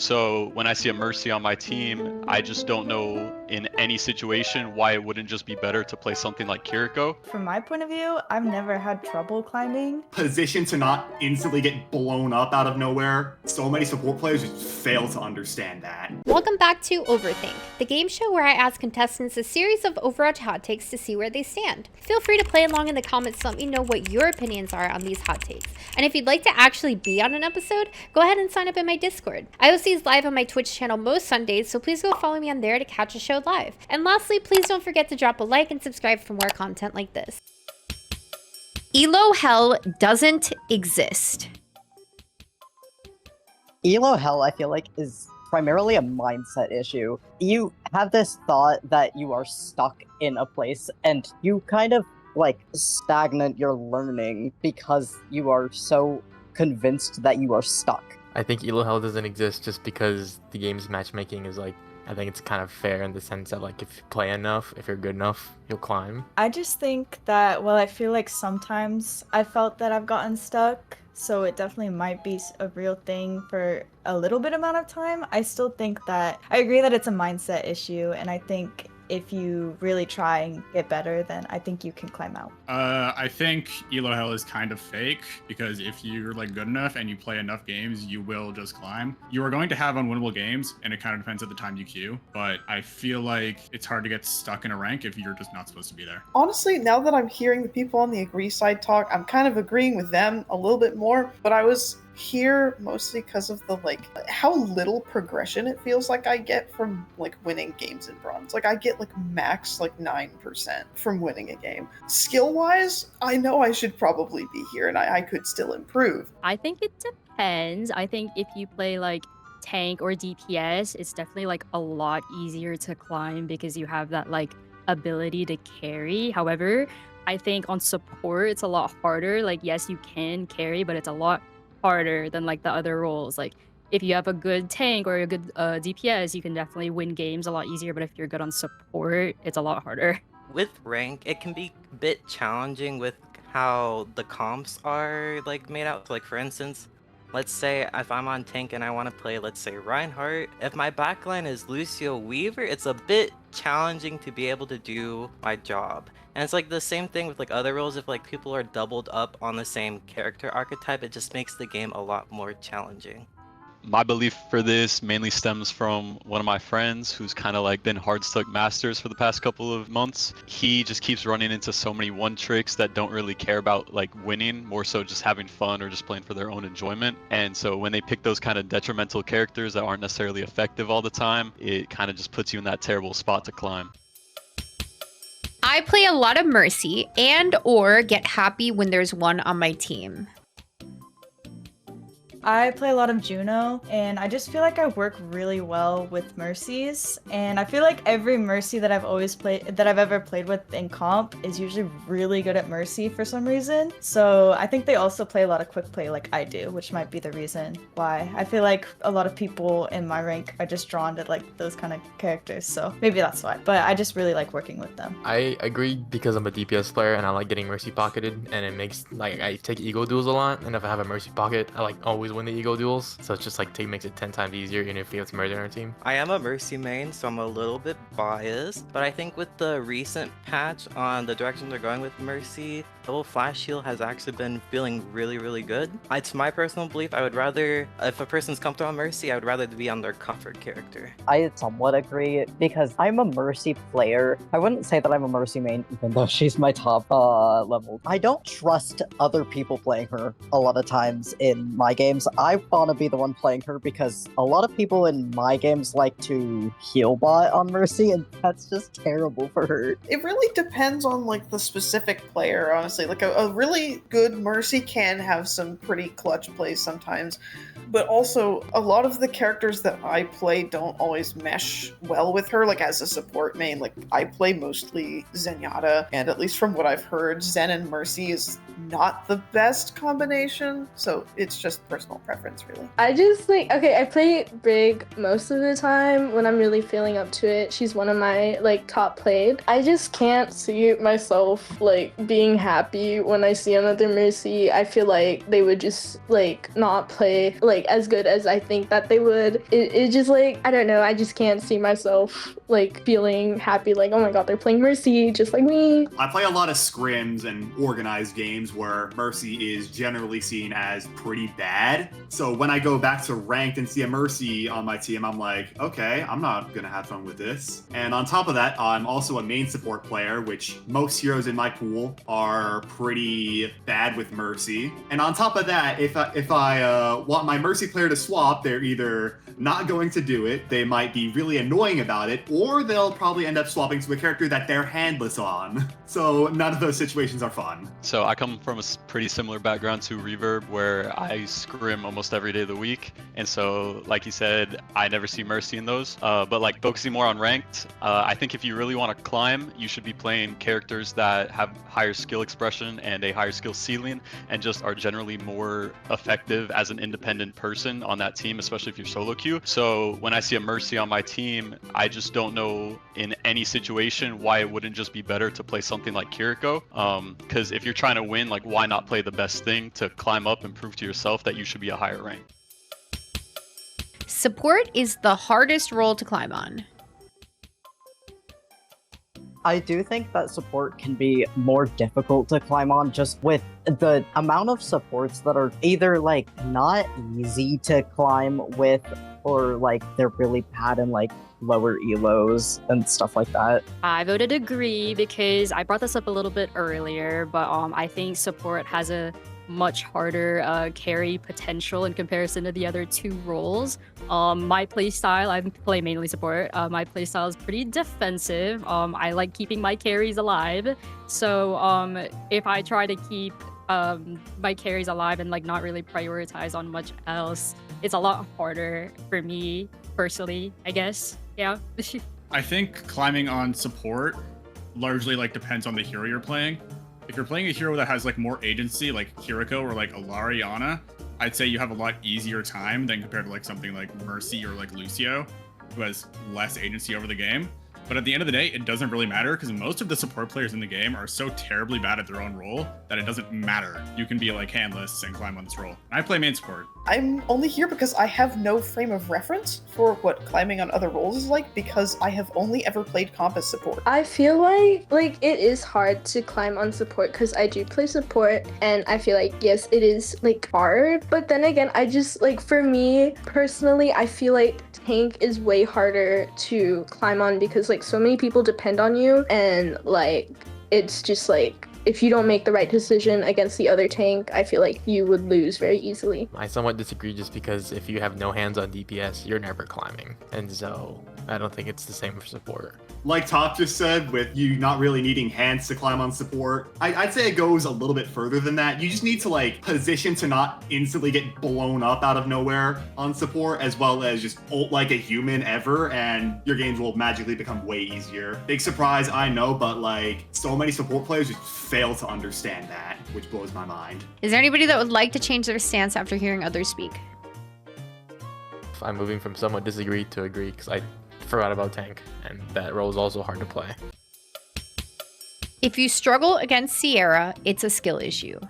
So when I see a Mercy on my team, I just don't know in any situation why it wouldn't just be better to play something like Kiriko. From my point of view, I've never had trouble climbing. Position to not instantly get blown up out of nowhere. So many support players just fail to understand that. Welcome back to Overthink, the game show where I ask contestants a series of Overwatch hot takes to see where they stand. Feel free to play along in the comments to let me know what your opinions are on these hot takes. And if you'd like to actually be on an episode, go ahead and sign up in my Discord. I host these live on my Twitch channel most Sundays, so please go follow me on there to catch a show live. And lastly, please don't forget to drop a like and subscribe for more content like this. Elo hell doesn't exist. Elo hell, I feel like, is primarily a mindset issue. You have this thought that you are stuck in a place, and you kind of, like, stagnate your learning because you are so convinced that you are stuck. I think Elo hell doesn't exist just because the game's matchmaking is, like, I think it's kind of fair in the sense that, like, if you play enough, if you're good enough, you'll climb. I just think that, well, I feel like sometimes I felt that I've gotten stuck, so it definitely might be a real thing for a little bit amount of time. I still think that, I agree that it's a mindset issue, and I think if you really try and get better, then I think you can climb out. I think Elo hell is kind of fake, because if you're like good enough and you play enough games, you will just climb. You are going to have unwinnable games, and it kind of depends at the time you queue, but I feel like it's hard to get stuck in a rank if you're just not supposed to be there. Honestly, now that I'm hearing the people on the agree side talk, I'm kind of agreeing with them a little bit more, but I was here mostly because of the, like, how little progression it feels like I get from, like, winning games in Bronze. Like, I get, like, max, like, 9% from winning a game. Skill-wise, I know I should probably be here, and I could still improve. I think it depends. I think if you play, like, tank or DPS, it's definitely, like, a lot easier to climb because you have that, like, ability to carry. However, I think on support, it's a lot harder. Like, yes, you can carry, but it's a lot harder than, like, the other roles. Like, if you have a good tank or a good DPS, you can definitely win games a lot easier, but if you're good on support, it's a lot harder. With rank, it can be a bit challenging with how the comps are, like, made out. Like, for instance, let's say if I'm on tank and I want to play, let's say, Reinhardt, if my backline is Lucio Weaver, it's a bit challenging to be able to do my job. And it's like the same thing with, like, other roles. If, like, people are doubled up on the same character archetype, it just makes the game a lot more challenging. My belief for this mainly stems from one of my friends who's kind of like been hard stuck masters for the past couple of months. He just keeps running into so many one tricks that don't really care about, like, winning, more so just having fun or just playing for their own enjoyment. And so when they pick those kind of detrimental characters that aren't necessarily effective all the time, it kind of just puts you in that terrible spot to climb. I play a lot of Mercy and or get happy when there's one on my team. I play a lot of Juno, and I just feel like I work really well with Mercies, and I feel like every Mercy that I've ever played with in comp is usually really good at Mercy for some reason. So I think they also play a lot of quick play like I do, which might be the reason why. I feel like a lot of people in my rank are just drawn to, like, those kind of characters, so maybe that's why. But I just really like working with them. I agree because I'm a DPS player and I like getting Mercy pocketed, and it makes, like, I take ego duels a lot, and if I have a Mercy pocket, I, like, always win the ego duels, so it's just, like, makes it 10 times easier even if you have murder on our team. I am a Mercy main, so I'm a little bit biased, but I think with the recent patch on the direction they're going with Mercy, the whole flash heal has actually been feeling really, really good. It's my personal belief, I would rather, if a person's comfortable on Mercy, I would rather be on their comfort character. I somewhat agree, because I'm a Mercy player. I wouldn't say that I'm a Mercy main, even though she's my top level. I don't trust other people playing her a lot of times in my games. I want to be the one playing her because a lot of people in my games like to heal bot on Mercy, and that's just terrible for her. It really depends on, like, the specific player, honestly. Like, a really good Mercy can have some pretty clutch plays sometimes, but also a lot of the characters that I play don't always mesh well with her, like, as a support main. Like, I play mostly Zenyatta, and at least from what I've heard, Zen and Mercy is not the best combination, so it's just personal preference, really. I just like, okay, I play Brig most of the time when I'm really feeling up to it. She's one of my like top played. I just can't see myself like being happy when I see another Mercy. I feel like they would just like not play like as good as I think that they would. It just like, I don't know, I just can't see myself like feeling happy like, oh my god, they're playing Mercy just like me. I play a lot of scrims and organized games where Mercy is generally seen as pretty bad. So when I go back to ranked and see a Mercy on my team, I'm like, okay, I'm not gonna have fun with this. And on top of that, I'm also a main support player, which most heroes in my pool are pretty bad with Mercy. And on top of that, if I want my Mercy player to swap, they're either not going to do it, they might be really annoying about it, or they'll probably end up swapping to a character that they're handless on. So none of those situations are fun. So I come from a pretty similar background to Reverb, where I scrim almost every day of the week, and so like you said, I never see Mercy in those. But like focusing more on ranked, I think if you really want to climb, you should be playing characters that have higher skill expression and a higher skill ceiling, and just are generally more effective as an independent person on that team, especially if you're solo queue. So when I see a Mercy on my team, I just don't know in any situation why it wouldn't just be better to play something like Kiriko. Because if you're trying to win, like, why not play the best thing to climb up and prove to yourself that you should be a higher rank? Support is the hardest role to climb on. I do think that support can be more difficult to climb on just with the amount of supports that are either like not easy to climb with, or like they're really bad in like lower elos and stuff like that. I voted agree because I brought this up a little bit earlier, but I think support has a much harder carry potential in comparison to the other two roles. My playstyle, I play mainly support. My playstyle is pretty defensive. I like keeping my carries alive. So if I try to keep my carries alive and like not really prioritize on much else, it's a lot harder for me personally, I guess. Yeah. I think climbing on support largely like depends on the hero you're playing. If you're playing a hero that has like more agency, like Kiriko or like Ilariana, I'd say you have a lot easier time than compared to like something like Mercy or like Lucio, who has less agency over the game. But at the end of the day, it doesn't really matter because most of the support players in the game are so terribly bad at their own role that it doesn't matter. You can be like handless and climb on this role. I play main support. I'm only here because I have no frame of reference for what climbing on other roles is like, because I have only ever played comp as support. I feel like it is hard to climb on support because I do play support, and I feel like, yes, it is like hard, but then again, I just like, for me personally, I feel like tank is way harder to climb on because like so many people depend on you, and like it's just like if you don't make the right decision against the other tank, I feel like you would lose very easily. I somewhat disagree just because if you have no hands on DPS, you're never climbing. And so I don't think it's the same for support. Like Top just said, with you not really needing hands to climb on support, I'd say it goes a little bit further than that. You just need to like position to not instantly get blown up out of nowhere on support, as well as just ult like a human ever, and your games will magically become way easier. Big surprise, I know, but like so many support players just fail to understand that, which blows my mind. Is there anybody that would like to change their stance after hearing others speak? I'm moving from somewhat disagree to agree because I forgot about tank, and that role is also hard to play. If you struggle against Sierra, it's a skill issue.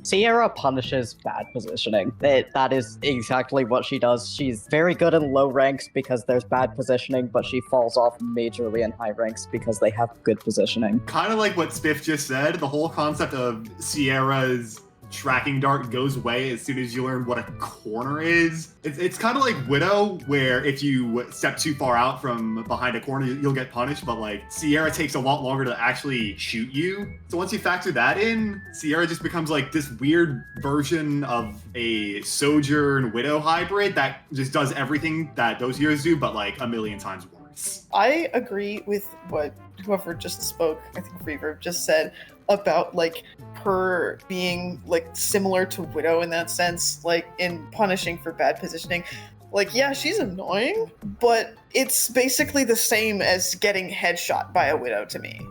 Sierra punishes bad positioning. That is exactly what she does. She's very good in low ranks because there's bad positioning, but she falls off majorly in high ranks because they have good positioning. Kind of like what Spiff just said, the whole concept of Sierra's tracking dart goes away as soon as you learn what a corner is. It's kind of like Widow, where if you step too far out from behind a corner, you'll get punished, but like Sierra takes a lot longer to actually shoot you. So once you factor that in, Sierra just becomes like this weird version of a Sojourn Widow hybrid that just does everything that those heroes do, but like a million times worse. I agree with what whoever just spoke, I think Reverb just said, about like her being like similar to Widow in that sense, like in punishing for bad positioning. Like, yeah, she's annoying, but it's basically the same as getting headshot by a Widow to me.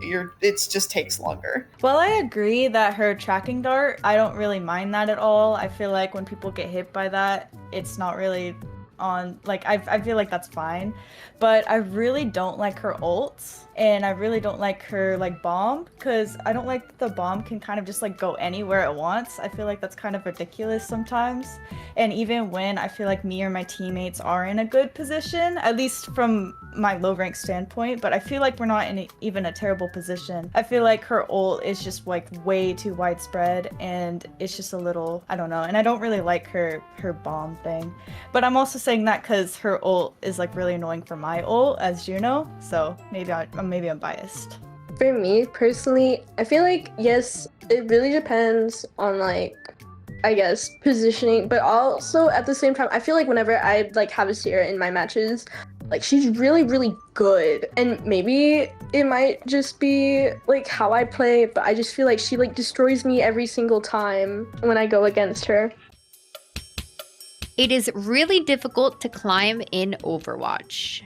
It just takes longer. Well, I agree that her tracking dart, I don't really mind that at all. I feel like when people get hit by that, it's not really on, like, I feel like that's fine. But I really don't like her ult, and I really don't like her, like, bomb, because I don't like that the bomb can kind of just, like, go anywhere it wants. I feel like that's kind of ridiculous sometimes. And even when I feel like me or my teammates are in a good position, at least from my low rank standpoint, but I feel like we're not in even a terrible position. I feel like her ult is just like way too widespread, and it's just a little, I don't know, and I don't really like her bomb thing. But I'm also saying that because her ult is like really annoying for my ult as Juno, so maybe I'm biased. For me personally, I feel like, yes, it really depends on, like, I guess, positioning, but also at the same time, I feel like whenever I like have a Sierra in my matches, like, she's really, really good. And maybe it might just be like how I play, but I just feel like she like destroys me every single time when I go against her. It is really difficult to climb in Overwatch.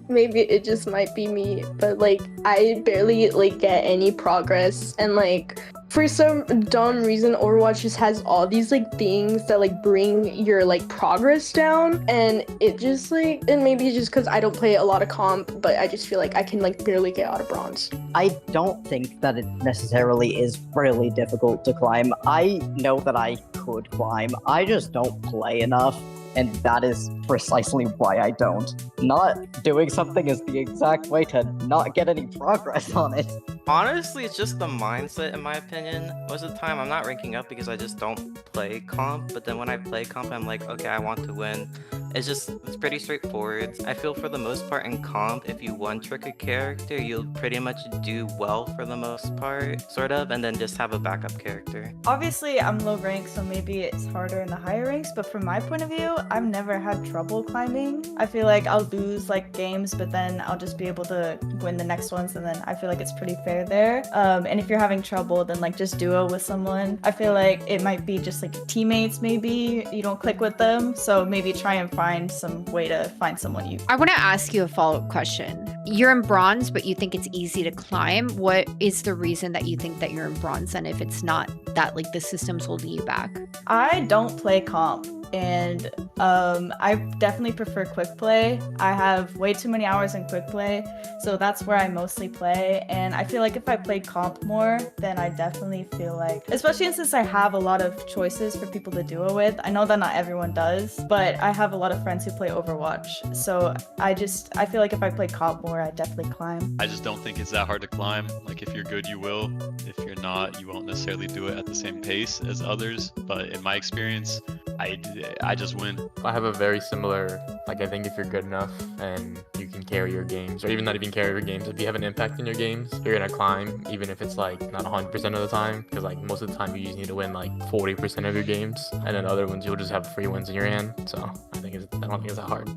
Maybe it just might be me, but like I barely like get any progress, and like for some dumb reason Overwatch just has all these like things that like bring your like progress down, and it just like, and maybe it's just because I don't play a lot of comp, but I just feel like I can like barely get out of bronze. I don't think that it necessarily is really difficult to climb. I know that I could climb, I just don't play enough. And that is precisely why I don't. Not doing something is the exact way to not get any progress on it. Honestly, it's just the mindset, in my opinion. Most of the time, I'm not ranking up because I just don't play comp, but then when I play comp, I'm like, okay, I want to win. It's pretty straightforward. I feel for the most part in comp, if you one-trick a character, you'll pretty much do well for the most part, sort of, and then just have a backup character. Obviously, I'm low rank, so maybe it's harder in the higher ranks, but from my point of view, I've never had trouble climbing. I feel like I'll lose like games, but then I'll just be able to win the next ones, and then I feel like it's pretty fair there. And if you're having trouble, then like just duo with someone. I feel like it might be just like teammates, maybe you don't click with them, so maybe try and find some way to find someone you. I want to ask you a follow-up question. You're in bronze, but you think it's easy to climb. What is the reason that you think that you're in bronze, and if it's not that like the system's holding you back? I don't play comp, and I definitely prefer quick play. I have way too many hours in quick play, so that's where I mostly play. And I feel like if I played comp more, then I definitely feel like, especially since I have a lot of choices for people to duo with. I know that not everyone does, but I have a lot of friends who play Overwatch, so I feel like if I play comp more, I definitely climb. I just don't think it's that hard to climb. Like, if you're good, you will. If you're not, you won't necessarily do it at the same pace as others. But in my experience, I just win. I have a very similar, like, I think if you're good enough and you can carry your games, or even not even carry your games, if you have an impact in your games, you're gonna climb, even if it's like not 100% of the time, because like most of the time you just need to win like 40% of your games, and then other ones you'll just have free wins in your hand. So I don't think it's that hard.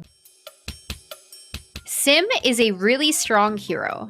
Sim is a really strong hero.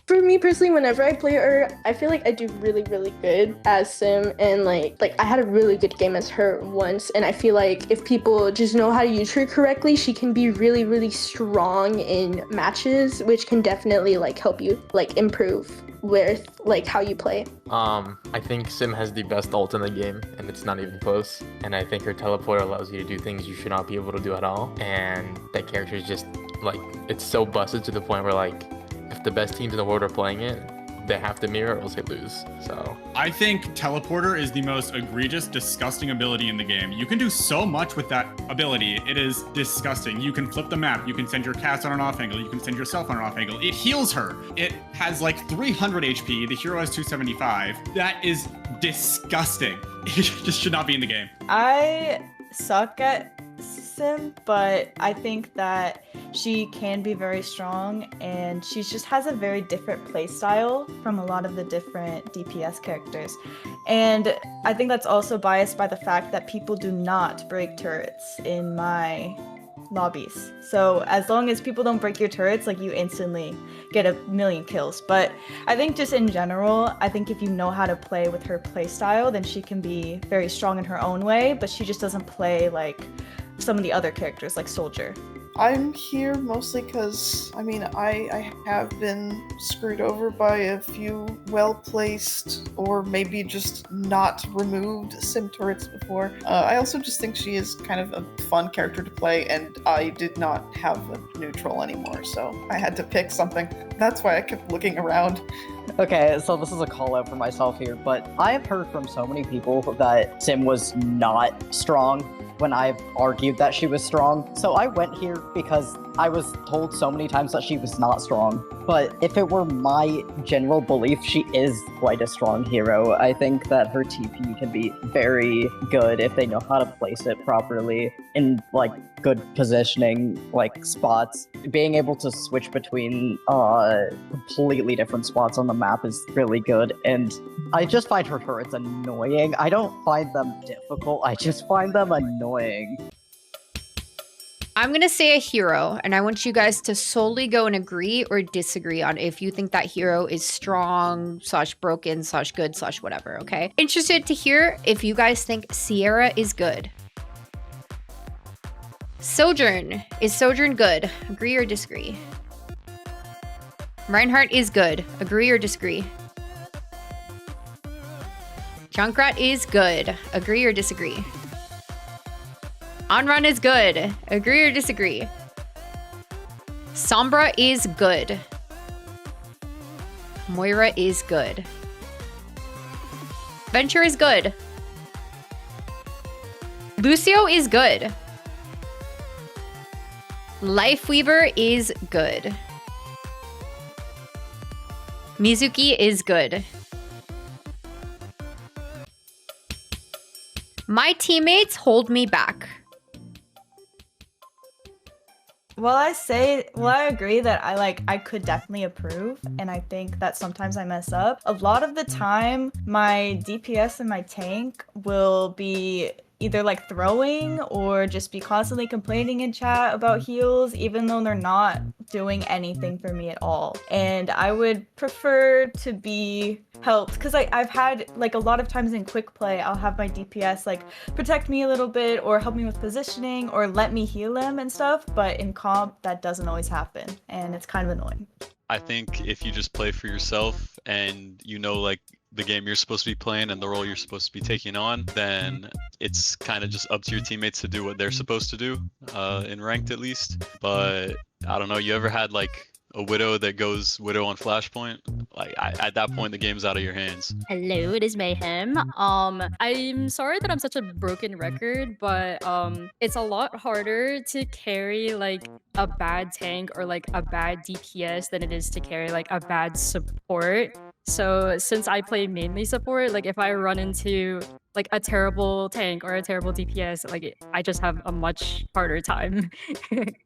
For me personally, whenever I play her, I feel like I do really, really good as Sim, and like I had a really good game as her once, and I feel like if people just know how to use her correctly, she can be really, really strong in matches, which can definitely like help you like improve with like how you play. I think Sim has the best ult in the game, and it's not even close. And I think her teleport allows you to do things you should not be able to do at all. And that character is just like, it's so busted to the point where like, if the best teams in the world are playing it, they have to mirror or else they lose. So I think Teleporter is the most egregious, disgusting ability in the game. You can do so much with that ability. It is disgusting. You can flip the map. You can send your cast on an off angle. You can send yourself on an off angle. It heals her. It has like 300 HP. The hero has 275. That is disgusting. It just should not be in the game. I suck at Sim, but I think that she can be very strong, and she just has a very different playstyle from a lot of the different DPS characters. And I think that's also biased by the fact that people do not break turrets in my lobbies. So as long as people don't break your turrets, like you instantly get a million kills. But I think just in general, I think if you know how to play with her play style, then she can be very strong in her own way, but she just doesn't play like some of the other characters like Soldier. I'm here mostly because, I mean, I have been screwed over by a few well-placed or maybe just not removed sim turrets before. I also just think she is kind of a fun character to play, and I did not have a neutral anymore, so I had to pick something. That's why I kept looking around. Okay, so this is a call out for myself here, but I have heard from so many people that Sim was not strong when I've argued that she was strong. So I went here because I was told so many times that she was not strong. But if it were my general belief, she is quite a strong hero. I think that her TP can be very good if they know how to place it properly in like good positioning, like spots. Being able to switch between completely different spots on the map is really good, and I just find her turrets annoying. I don't find them difficult, I just find them annoying. I'm gonna say a hero, and I want you guys to solely go and agree or disagree on if you think that hero is strong, / broken, / good, / whatever, okay? Interested to hear if you guys think Sierra is good. Sojourn. Is Sojourn good? Agree or disagree? Reinhardt is good. Agree or disagree? Junkrat is good. Agree or disagree? Onrun is good. Agree or disagree? Sombra is good. Moira is good. Venture is good. Lucio is good. Lifeweaver is good. Mizuki is good. My teammates hold me back. Well, I agree that I could definitely improve, and I think that sometimes I mess up. A lot of the time, my DPS and my tank will be either like throwing or just be constantly complaining in chat about heals, even though they're not doing anything for me at all. And I would prefer to be helped, because I've had like a lot of times in quick play, I'll have my DPS like protect me a little bit or help me with positioning or let me heal them and stuff, but in comp that doesn't always happen, and it's kind of annoying. I think if you just play for yourself and you know like the game you're supposed to be playing and the role you're supposed to be taking on, then it's kind of just up to your teammates to do what they're supposed to do, in ranked at least. But I don't know, you ever had like a Widow that goes Widow on Flashpoint? Like at that point the game's out of your hands. Hello, it is Mayhem. I'm sorry that I'm such a broken record, but it's a lot harder to carry like a bad tank or like a bad DPS than it is to carry like a bad support. So since I play mainly support, like if I run into like a terrible tank or a terrible DPS, like I just have a much harder time.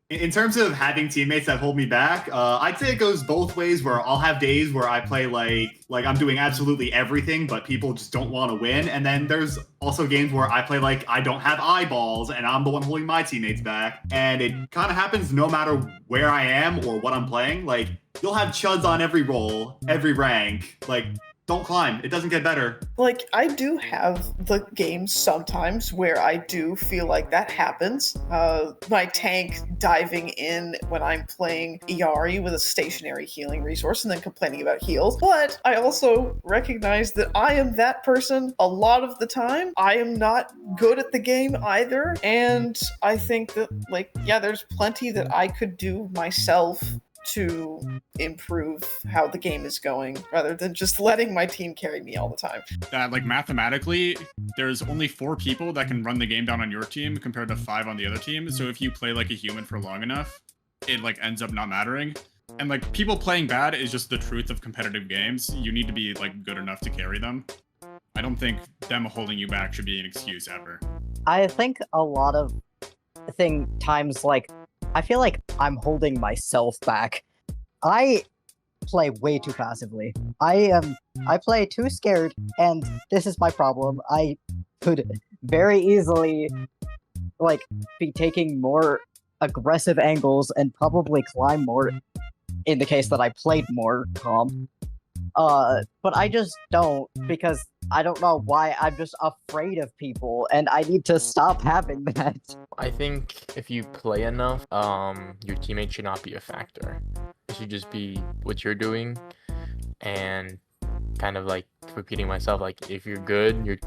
In terms of having teammates that hold me back, I'd say it goes both ways, where I'll have days where I play like I'm doing absolutely everything, but people just don't want to win. And then there's also games where I play like I don't have eyeballs and I'm the one holding my teammates back. And it kind of happens no matter where I am or what I'm playing. Like, you'll have chuds on every role, every rank. Like, don't climb. It doesn't get better. Like, I do have the games sometimes where I do feel like that happens. My tank diving in when I'm playing Iari with a stationary healing resource and then complaining about heals. But I also recognize that I am that person a lot of the time. I am not good at the game either. And I think that, like, yeah, there's plenty that I could do myself to improve how the game is going, rather than just letting my team carry me all the time. That like mathematically, there's only 4 people that can run the game down on your team compared to 5 on the other team. So if you play like a human for long enough, it like ends up not mattering. And like people playing bad is just the truth of competitive games. You need to be like good enough to carry them. I don't think them holding you back should be an excuse ever. I think a lot of times, like, I feel like I'm holding myself back. I play way too passively. I play too scared, and this is my problem. I could very easily, like, be taking more aggressive angles and probably climb more in the case that I played more comp. But I just don't, because I don't know why, I'm just afraid of people, and I need to stop having that. I think if you play enough, your teammates should not be a factor. It should just be what you're doing, and kind of like repeating myself, like if you're good, your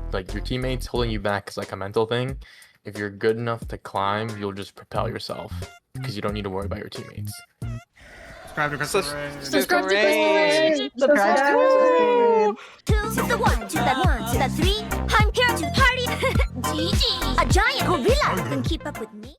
teammates holding you back is like a mental thing. If you're good enough to climb, you'll just propel yourself because you don't need to worry about your teammates. Subscribe to ChristalRaine. Subscribe to ChristalRaine. Subscribe to ChristalRaine. 2 to the 1 to the 1 to the 3. I'm here to party. GG. A giant gorilla can keep up with me.